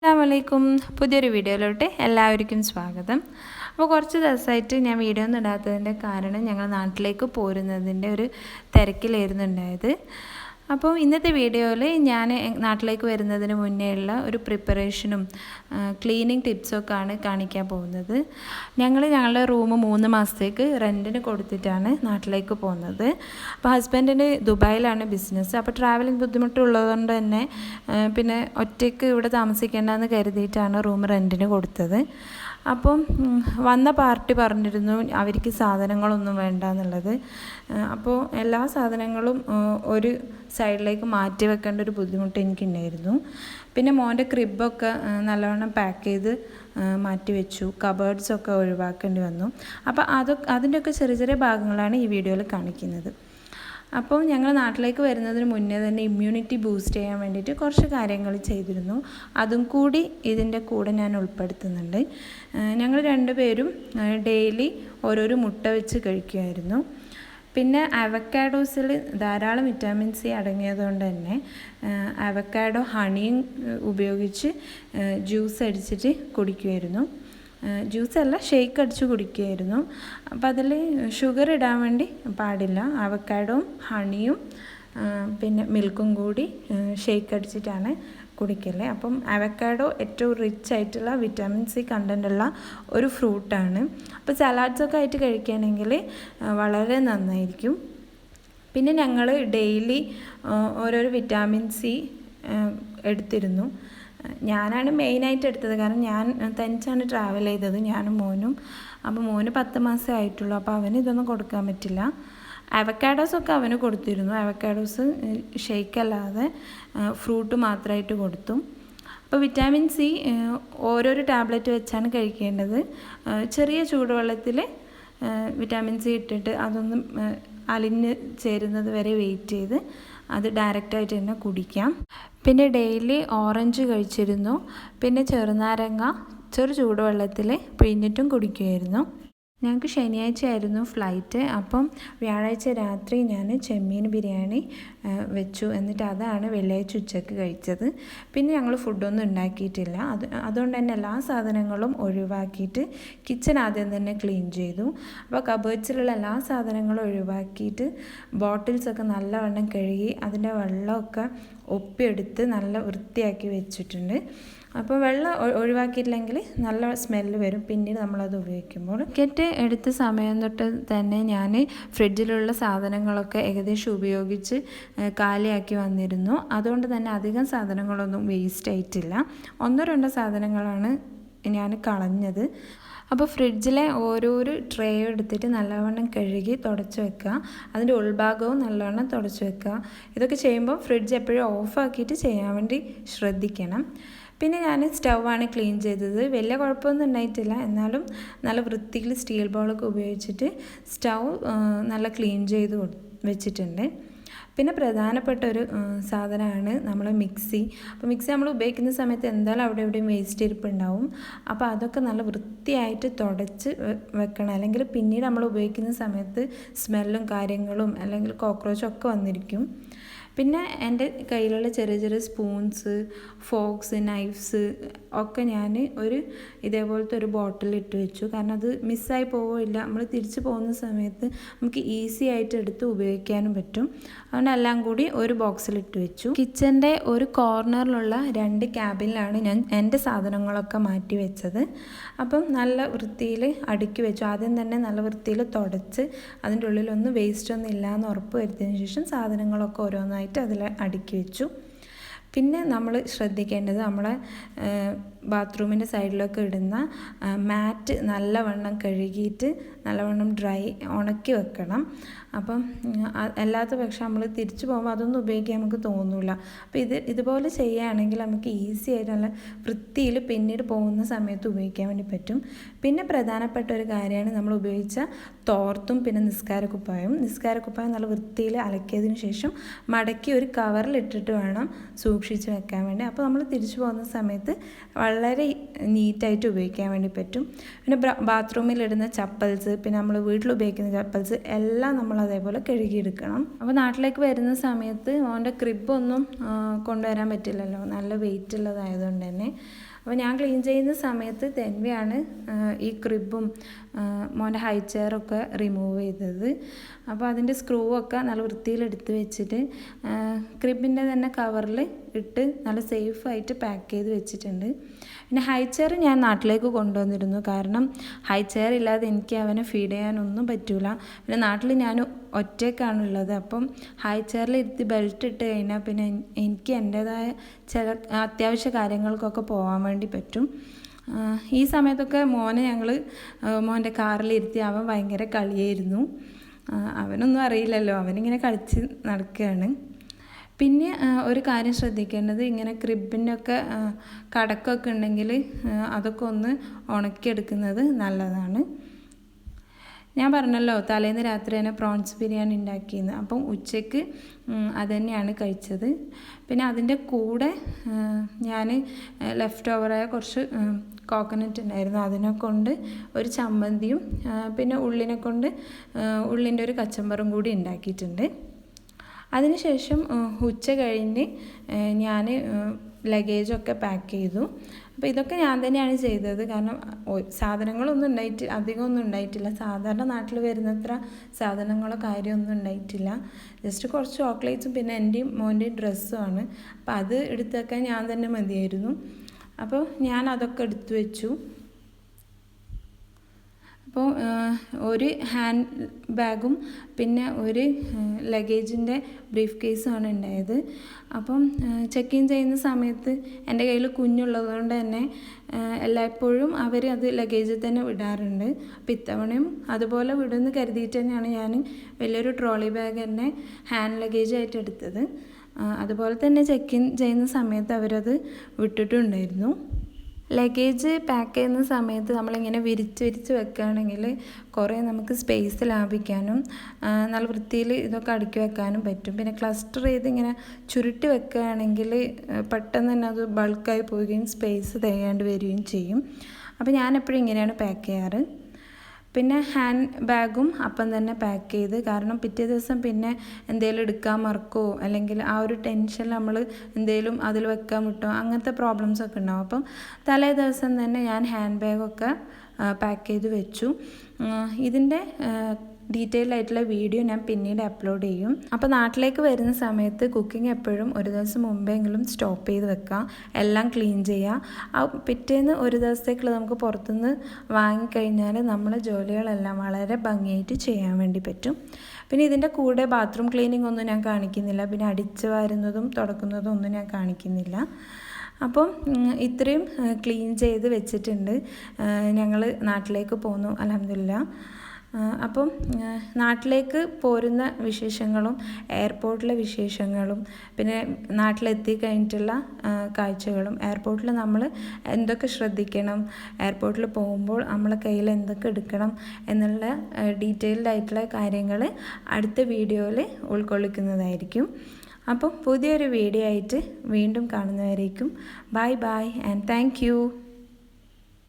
അസ്സലാമലൈക്കും. പുതിയൊരു വീഡിയോയിലോട്ട് എല്ലാവർക്കും സ്വാഗതം. അപ്പോൾ കുറച്ച് ദിവസമായിട്ട് ഞാൻ വീഡിയോ ഒന്നും ഇടാത്തതിൻ്റെ കാരണം ഞങ്ങൾ നാട്ടിലേക്ക് പോരുന്നതിൻ്റെ ഒരു തിരക്കിലായിരുന്നു ഉണ്ടായത്. അപ്പോൾ ഇന്നത്തെ വീഡിയോയിൽ ഞാൻ നാട്ടിലേക്ക് വരുന്നതിന് മുന്നേ ഉള്ള ഒരു പ്രിപ്പറേഷനും ക്ലീനിങ് ടിപ്സൊക്കെയാണ് കാണിക്കാൻ പോകുന്നത്. ഞങ്ങളുടെ റൂം 3 മാസത്തേക്ക് റെൻറ്റിന് കൊടുത്തിട്ടാണ് നാട്ടിലേക്ക് പോകുന്നത്. അപ്പോൾ ഹസ്ബൻഡിന് ദുബായിലാണ് ബിസിനസ്. അപ്പോൾ ട്രാവലിംഗ് ബുദ്ധിമുട്ടുള്ളതുകൊണ്ട് തന്നെ പിന്നെ ഒറ്റയ്ക്ക് ഇവിടെ താമസിക്കേണ്ടെന്ന് കരുതിയിട്ടാണ് റൂം റെൻറ്റിന് കൊടുത്തത്. അപ്പം വന്ന പാർട്ടി പറഞ്ഞിരുന്നു അവർക്ക് സാധനങ്ങളൊന്നും വേണ്ട എന്നുള്ളത്. അപ്പോൾ എല്ലാ സാധനങ്ങളും ഒരു സൈഡിലേക്ക് മാറ്റി വെക്കേണ്ട ഒരു ബുദ്ധിമുട്ട് എനിക്കുണ്ടായിരുന്നു. പിന്നെ മോൻ്റെ ക്രിബൊക്കെ നല്ലവണ്ണം പാക്ക് ചെയ്ത് മാറ്റി വെച്ചു. കബേർഡ്സൊക്കെ ഒഴിവാക്കേണ്ടി വന്നു. അപ്പോൾ അതിൻ്റെയൊക്കെ ചെറിയ ചെറിയ ഭാഗങ്ങളാണ് ഈ വീഡിയോയിൽ കാണിക്കുന്നത്. അപ്പോൾ ഞങ്ങൾ നാട്ടിലേക്ക് വരുന്നതിന് മുന്നേ തന്നെ ഇമ്മ്യൂണിറ്റി ബൂസ്റ്റ് ചെയ്യാൻ വേണ്ടിയിട്ട് കുറച്ച് കാര്യങ്ങൾ ചെയ്തിരുന്നു. അതും കൂടി ഇതിൻ്റെ കൂടെ ഞാൻ ഉൾപ്പെടുത്തുന്നുണ്ട്. ഞങ്ങൾ രണ്ടുപേരും ഡെയിലി ഓരോരോ മുട്ട വെച്ച് കഴിക്കുമായിരുന്നു. പിന്നെ അവക്കാഡോസിൽ ധാരാളം വിറ്റാമിൻ സി അടങ്ങിയതുകൊണ്ട് തന്നെ അവക്കാഡോ ഹണിയും ഉപയോഗിച്ച് ജ്യൂസ് അടിച്ചിട്ട് കുടിക്കുമായിരുന്നു. ജ്യൂസല്ല, ഷേക്ക് അടിച്ച് കുടിക്കുമായിരുന്നു. അപ്പോൾ അതിൽ ഷുഗർ ഇടാൻ വേണ്ടി പാടില്ല. അവക്കാഡോയും ഹണിയും പിന്നെ മിൽക്കും കൂടി ഷേക്ക് അടിച്ചിട്ടാണ് കുടിക്കല്. അപ്പം അവക്കാഡോ ഏറ്റവും റിച്ച് ആയിട്ടുള്ള വിറ്റാമിൻ സി കണ്ടൻ്റുള്ള ഒരു ഫ്രൂട്ടാണ്. അപ്പോൾ സലാഡ്സൊക്കെ ആയിട്ട് കഴിക്കുകയാണെങ്കിൽ വളരെ നന്നായിരിക്കും. പിന്നെ ഞങ്ങൾ ഡെയിലി ഓരോരോ വിറ്റാമിൻ സി എടുത്തിരുന്നു. ഞാനാണ് മെയിനായിട്ട് എടുത്തത്, കാരണം ഞാൻ തനിച്ചാണ് ട്രാവൽ ചെയ്തത്, ഞാനും മോനും. അപ്പോൾ മോന് 10 മാസമേ ആയിട്ടുള്ളൂ. അപ്പോൾ അവന് ഇതൊന്നും കൊടുക്കാൻ പറ്റില്ല. അവക്കാഡോസൊക്കെ അവന് കൊടുത്തിരുന്നു. അവക്കാഡോസ് ഷെയ്ക്കല്ലാതെ ഫ്രൂട്ട് മാത്രമായിട്ട് കൊടുത്തു. അപ്പോൾ വിറ്റാമിൻ സി ഓരോരോ ടാബ്ലറ്റ് വെച്ചാണ് കഴിക്കേണ്ടത്. ചെറിയ ചൂടുവെള്ളത്തിൽ വിറ്റാമിൻ സി ഇട്ടിട്ട് അതൊന്നും അലിഞ്ഞ് ചേരുന്നത് വരെ വെയിറ്റ് ചെയ്ത് അത് ഡയറക്റ്റായിട്ട് തന്നെ കുടിക്കാം. പിന്നെ ഡെയിലി ഓറഞ്ച് കഴിച്ചിരുന്നു. പിന്നെ ചെറുനാരങ്ങ ചൂടുവെള്ളത്തിൽ പിഴിഞ്ഞിട്ടും കുടിക്കുമായിരുന്നു. ഞങ്ങൾക്ക് ശനിയാഴ്ച ആയിരുന്നു ഫ്ലൈറ്റ്. അപ്പം വ്യാഴാഴ്ച രാത്രി ഞാൻ ചെമ്മീൻ ബിരിയാണി വെച്ചു. എന്നിട്ട് അതാണ് വെള്ളിയാഴ്ച ഉച്ചയ്ക്ക് കഴിച്ചത്. പിന്നെ ഞങ്ങൾ ഫുഡൊന്നും ഉണ്ടാക്കിയിട്ടില്ല. അതുകൊണ്ട് തന്നെ എല്ലാ സാധനങ്ങളും ഒഴിവാക്കിയിട്ട് കിച്ചൺ ആദ്യം തന്നെ ക്ലീൻ ചെയ്തു. അപ്പോൾ കബേർഡ്സിലുള്ള എല്ലാ സാധനങ്ങളും ഒഴിവാക്കിയിട്ട് ബോട്ടിൽസൊക്കെ നല്ലവണ്ണം കഴുകി അതിൻ്റെ വെള്ളമൊക്കെ ഒപ്പിയെടുത്ത് നല്ല വൃത്തിയാക്കി വെച്ചിട്ടുണ്ട്. അപ്പോൾ വെള്ളം ഒഴിവാക്കിയില്ലെങ്കിൽ നല്ല സ്മെല്ല് വരും പിന്നീട് നമ്മളത് ഉപയോഗിക്കുമ്പോൾ. ടിക്കറ്റ് എടുത്ത സമയം തൊട്ട് തന്നെ ഞാൻ ഫ്രിഡ്ജിലുള്ള സാധനങ്ങളൊക്കെ ഏകദേശം ഉപയോഗിച്ച് കാലിയാക്കി വന്നിരുന്നു. അതുകൊണ്ട് തന്നെ അധികം സാധനങ്ങളൊന്നും വേസ്റ്റ് ആയിട്ടില്ല. 1-2 സാധനങ്ങളാണ് ഞാൻ കളഞ്ഞത്. അപ്പോൾ ഫ്രിഡ്ജിലെ ഓരോരോ ട്രേ എടുത്തിട്ട് നല്ലവണ്ണം കഴുകി തുടച്ച് വെക്കുക. അതിൻ്റെ ഉൾഭാഗവും നല്ലവണ്ണം തുടച്ച് വെക്കുക. ഇതൊക്കെ ചെയ്യുമ്പോൾ ഫ്രിഡ്ജ് എപ്പോഴും ഓഫാക്കിയിട്ട് ചെയ്യാൻ വേണ്ടി ശ്രദ്ധിക്കണം. പിന്നെ ഞാൻ സ്റ്റൗവാണ് ക്ലീൻ ചെയ്തത്. വലിയ കുഴപ്പമൊന്നും ഉണ്ടായിട്ടില്ല. എന്നാലും നല്ല വൃത്തിയിൽ സ്റ്റീൽ ബൗളൊക്കെ ഉപയോഗിച്ചിട്ട് സ്റ്റൗ നല്ല ക്ലീൻ ചെയ്ത് വെച്ചിട്ടുണ്ട്. പിന്നെ പ്രധാനപ്പെട്ട ഒരു സാധനമാണ് നമ്മൾ മിക്സി. അപ്പോൾ മിക്സി നമ്മൾ ഉപയോഗിക്കുന്ന സമയത്ത് എന്തായാലും അവിടെ എവിടെയും വേസ്റ്റ് ഇരിപ്പുണ്ടാവും. അപ്പോൾ അതൊക്കെ നല്ല വൃത്തിയായിട്ട് തുടച്ച് വെക്കണം. അല്ലെങ്കിൽ പിന്നീട് നമ്മൾ ഉപയോഗിക്കുന്ന സമയത്ത് സ്മെല്ലും കാര്യങ്ങളും അല്ലെങ്കിൽ കോക്രോച്ചൊക്കെ വന്നിരിക്കും. പിന്നെ എൻ്റെ കയ്യിലുള്ള ചെറിയ ചെറിയ സ്പൂൺസ്, ഫോക്സ്, നൈഫ്സ് ഒക്കെ ഞാൻ ഇതേപോലത്തെ ഒരു ബോട്ടിലിട്ട് വെച്ചു. കാരണം അത് മിസ്സായി പോവില്ല. നമ്മൾ തിരിച്ച് പോകുന്ന സമയത്ത് നമുക്ക് ഈസി ആയിട്ട് എടുത്ത് ഉപയോഗിക്കാനും പറ്റും. അതുകൊണ്ട് എല്ലാം കൂടി ഒരു ബോക്സിലിട്ട് വെച്ചു. കിച്ചൻ്റെ ഒരു കോർണറിലുള്ള 2 ക്യാബിനിലാണ് ഞാൻ എൻ്റെ സാധനങ്ങളൊക്കെ മാറ്റി വെച്ചത്. അപ്പം നല്ല വൃത്തിയിൽ അടുക്കി വെച്ചു. ആദ്യം തന്നെ നല്ല വൃത്തിയിൽ തുടച്ച് അതിൻ്റെ ഉള്ളിലൊന്നും വേസ്റ്റൊന്നും ഇല്ലയെന്ന് ഉറപ്പ് വരുത്തിയതിന് ശേഷം സാധനങ്ങളൊക്കെ ഓരോന്നായിട്ട് അതിൽ അടുക്കി വെച്ചു. പിന്നെ നമ്മൾ ശ്രദ്ധിക്കേണ്ടത് നമ്മളെ ബാത്റൂമിൻ്റെ സൈഡിലൊക്കെ ഇടുന്ന മാറ്റ് നല്ലവണ്ണം കഴുകിയിട്ട് നല്ലവണ്ണം ഉണക്കി വെക്കണം. അപ്പം അല്ലാത്ത പക്ഷം നമ്മൾ തിരിച്ചു പോകുമ്പോൾ അതൊന്നും ഉപയോഗിക്കാൻ നമുക്ക് തോന്നില്ല. അപ്പോൾ ഇതുപോലെ ചെയ്യുകയാണെങ്കിൽ നമുക്ക് ഈസി ആയിട്ട് നല്ല വൃത്തിയിൽ പിന്നീട് പോകുന്ന സമയത്ത് ഉപയോഗിക്കാൻ വേണ്ടി പറ്റും. പിന്നെ പ്രധാനപ്പെട്ട ഒരു കാര്യമാണ് നമ്മൾ ഉപയോഗിച്ച തോർത്തും പിന്നെ നിസ്കാരക്കുപ്പായം നല്ല വൃത്തിയിൽ അലക്കിയതിന് ശേഷം മടക്കി ഒരു കവറിലിട്ടിട്ട് വേണം സൂക്ഷിച്ച് വെക്കാൻ വേണ്ടി. അപ്പോൾ നമ്മൾ തിരിച്ചു പോകുന്ന സമയത്ത് വളരെ നീറ്റായിട്ട് ഉപയോഗിക്കാൻ വേണ്ടി പറ്റും. പിന്നെ ബാത്റൂമിലിടുന്ന ചപ്പൽസ്, പിന്നെ നമ്മൾ വീട്ടിൽ ഉപയോഗിക്കുന്ന ചപ്പൽസ് എല്ലാം നമ്മൾ അതേപോലെ കഴുകിയെടുക്കണം. അപ്പോൾ നാട്ടിലേക്ക് വരുന്ന സമയത്ത് അവൻ്റെ ക്രിബൊന്നും കൊണ്ടുവരാൻ പറ്റില്ലല്ലോ, നല്ല വെയിറ്റ് ഉള്ളതായതുകൊണ്ട് തന്നെ. അപ്പോൾ ഞാൻ ക്ലീൻ ചെയ്യുന്ന സമയത്ത് തെൻവയാണ് ഈ ക്രിബും മോൻ്റെ ഹൈ ചെയറൊക്കെ റിമൂവ് ചെയ്തത്. അപ്പോൾ അതിൻ്റെ സ്ക്രൂ ഒക്കെ നല്ല വൃത്തിയിൽ എടുത്ത് വെച്ചിട്ട് ക്രിബിൻ്റെ തന്നെ കവറിൽ ഇട്ട് നല്ല സേഫായിട്ട് പാക്ക് ചെയ്ത് വെച്ചിട്ടുണ്ട്. പിന്നെ ഹൈ ചെയർ ഞാൻ നാട്ടിലേക്ക് കൊണ്ടുവന്നിരുന്നു. കാരണം ഹൈ ചെയർ ഇല്ലാതെ എനിക്ക് അവനെ ഫീഡ് ചെയ്യാനൊന്നും പറ്റില്ല. പിന്നെ നാട്ടിൽ ഞാൻ ഒറ്റയ്ക്കാണുള്ളത്. അപ്പം ഹൈ ചെയറിൽ ഇരുത്തി ബെൽറ്റ് ഇട്ട് കഴിഞ്ഞാൽ പിന്നെ എനിക്ക് എൻ്റേതായ ചില അത്യാവശ്യ കാര്യങ്ങൾക്കൊക്കെ പോകാൻ വേണ്ടി പറ്റും. ഈ സമയത്തൊക്കെ മോൻ്റെ കാറിലിരുത്തി അവൻ ഭയങ്കര കളിയായിരുന്നു. അവനൊന്നും അറിയില്ലല്ലോ, അവനിങ്ങനെ കളിച്ച് നടക്കുകയാണ്. പിന്നെ ഒരു കാര്യം ശ്രദ്ധിക്കേണ്ടത്, ഇങ്ങനെ ക്രിബിൻ്റെ ഒക്കെ കടക്കൊക്കെ ഉണ്ടെങ്കിൽ അതൊക്കെ ഒന്ന് ഉണക്കിയെടുക്കുന്നത് നല്ലതാണ്. ഞാൻ പറഞ്ഞല്ലോ തലേന്ന് രാത്രി തന്നെ പ്രോൺസ് ബിരിയാണി ഉണ്ടാക്കിയെന്ന്. അപ്പം ഉച്ചയ്ക്ക് അതുതന്നെയാണ് കഴിച്ചത്. പിന്നെ അതിൻ്റെ കൂടെ ഞാൻ ലെഫ്റ്റ് ഓവറായ കുറച്ച് കോക്കനട്ട് ഉണ്ടായിരുന്നു, അതിനെ കൊണ്ട് ഒരു ചമ്മന്തിയും പിന്നെ ഉള്ളിൻ്റെ ഒരു കച്ചമ്പറും കൂടി ഉണ്ടാക്കിയിട്ടുണ്ട്. അതിനുശേഷം ഉച്ച കഴിഞ്ഞ് ഞാൻ ലഗേജൊക്കെ പാക്ക് ചെയ്തു. അപ്പോൾ ഇതൊക്കെ ഞാൻ തന്നെയാണ് ചെയ്തത്. കാരണം അധികമൊന്നും ഉണ്ടായിട്ടില്ല. സാധാരണ നാട്ടിൽ വരുന്നത്ര സാധനങ്ങളോ കാര്യമൊന്നും ഉണ്ടായിട്ടില്ല. ജസ്റ്റ് കുറച്ച് ചോക്ലേറ്റ്സും പിന്നെ എൻ്റെയും മോൻ്റെയും ഡ്രസ്സുമാണ്. അപ്പോൾ അത് എടുത്ത് വെക്കാൻ ഞാൻ തന്നെ മതിയായിരുന്നു. അപ്പോൾ ഞാൻ അതൊക്കെ എടുത്തു വെച്ചു. അപ്പോൾ ഒരു ഹാൻഡ് ബാഗും പിന്നെ ഒരു ലഗേജിൻ്റെ ബ്രീഫ് കേസുമാണ് ഉണ്ടായത്. അപ്പം ചെക്ക് ഇൻ ചെയ്യുന്ന സമയത്ത് എൻ്റെ കയ്യിൽ കുഞ്ഞുള്ളത് കൊണ്ട് തന്നെ എല്ലായ്പ്പോഴും അവർ അത് ലഗേജിൽ തന്നെ വിടാറുണ്ട്. അപ്പം ഇത്തവണയും അതുപോലെ വിടുമെന്ന് കരുതിയിട്ട് തന്നെയാണ് ഞാൻ വലിയൊരു ട്രോളി ബാഗ് തന്നെ ഹാൻഡ് ലഗേജായിട്ട് എടുത്തത്. അതുപോലെ തന്നെ ചെക്ക് ഇൻ ചെയ്യുന്ന സമയത്ത് അവരത് വിട്ടിട്ടുണ്ടായിരുന്നു. ലഗേജ് പാക്ക് ചെയ്യുന്ന സമയത്ത് നമ്മളിങ്ങനെ വിരിച്ച് വെക്കുകയാണെങ്കിൽ കുറേ നമുക്ക് സ്പേസ് ലാഭിക്കാനും നല്ല വൃത്തിയിൽ ഇതൊക്കെ അടുക്കി വെക്കാനും പറ്റും. പിന്നെ ക്ലസ്റ്റർ ചെയ്ത് ഇങ്ങനെ ചുരുട്ടി വെക്കുകയാണെങ്കിൽ പെട്ടെന്ന് തന്നെ അത് ബൾക്കായി പോവുകയും സ്പേസ് തികയാണ്ട് വരികയും ചെയ്യും. അപ്പോൾ ഞാനെപ്പോഴും ഇങ്ങനെയാണ് പാക്ക് ചെയ്യാറ്. പിന്നെ ഹാൻഡ് ബാഗും അപ്പം തന്നെ പാക്ക് ചെയ്ത്, കാരണം പിറ്റേ ദിവസം പിന്നെ എന്തെങ്കിലും എടുക്കാൻ മറക്കോ അല്ലെങ്കിൽ ആ ഒരു ടെൻഷനിൽ നമ്മൾ എന്തെങ്കിലും അതിൽ വെക്കാൻ വിട്ടോ അങ്ങനത്തെ പ്രോബ്ലംസൊക്കെ ഉണ്ടാവും. അപ്പം തലേ ദിവസം തന്നെ ഞാൻ ഹാൻഡ് ബാഗൊക്കെ പാക്ക് ചെയ്ത് വെച്ചു. ഇതിൻ്റെ ഡീറ്റെയിൽ ആയിട്ടുള്ള വീഡിയോ ഞാൻ പിന്നീട് അപ്ലോഡ് ചെയ്യും. അപ്പോൾ നാട്ടിലേക്ക് വരുന്ന സമയത്ത് കുക്കിംഗ് എപ്പോഴും ഒരു ദിവസം മുമ്പെങ്കിലും സ്റ്റോപ്പ് ചെയ്ത് വെക്കാം, എല്ലാം ക്ലീൻ ചെയ്യുക. പിറ്റേന്ന് ഒരു ദിവസത്തേക്കുള്ള നമുക്ക് പുറത്തുനിന്ന് വാങ്ങിക്കഴിഞ്ഞാൽ നമ്മളെ ജോലികളെല്ലാം വളരെ ഭംഗിയായിട്ട് ചെയ്യാൻ വേണ്ടി പറ്റും. പിന്നെ ഇതിൻ്റെ കൂടെ ബാത്റൂം ക്ലീനിങ് ഒന്നും ഞാൻ കാണിക്കുന്നില്ല, പിന്നെ അടിച്ച് വാരുന്നതും തുടക്കുന്നതും ഒന്നും ഞാൻ കാണിക്കുന്നില്ല. അപ്പം ഇത്രയും ക്ലീൻ ചെയ്ത് വെച്ചിട്ടുണ്ട്. ഞങ്ങൾ നാട്ടിലേക്ക് പോന്നു, അൽഹംദുലില്ലാ. അപ്പം നാട്ടിലേക്ക് പോരുന്ന വിശേഷങ്ങളും എയർപോർട്ടിലെ വിശേഷങ്ങളും പിന്നെ നാട്ടിലെത്തി കഴിഞ്ഞിട്ടുള്ള കാഴ്ചകളും, എയർപോർട്ടിൽ നമ്മൾ എന്തൊക്കെ ശ്രദ്ധിക്കണം, എയർപോർട്ടിൽ പോകുമ്പോൾ നമ്മളെ കയ്യിൽ എന്തൊക്കെ എടുക്കണം എന്നുള്ള ഡീറ്റെയിൽഡ് ആയിട്ടുള്ള കാര്യങ്ങൾ അടുത്ത വീഡിയോയിൽ ഉൾക്കൊള്ളിക്കുന്നതായിരിക്കും. അപ്പം പുതിയൊരു വീഡിയോ ആയിട്ട് വീണ്ടും കാണുന്നവരേക്കും ബൈ ആൻഡ് താങ്ക് യു.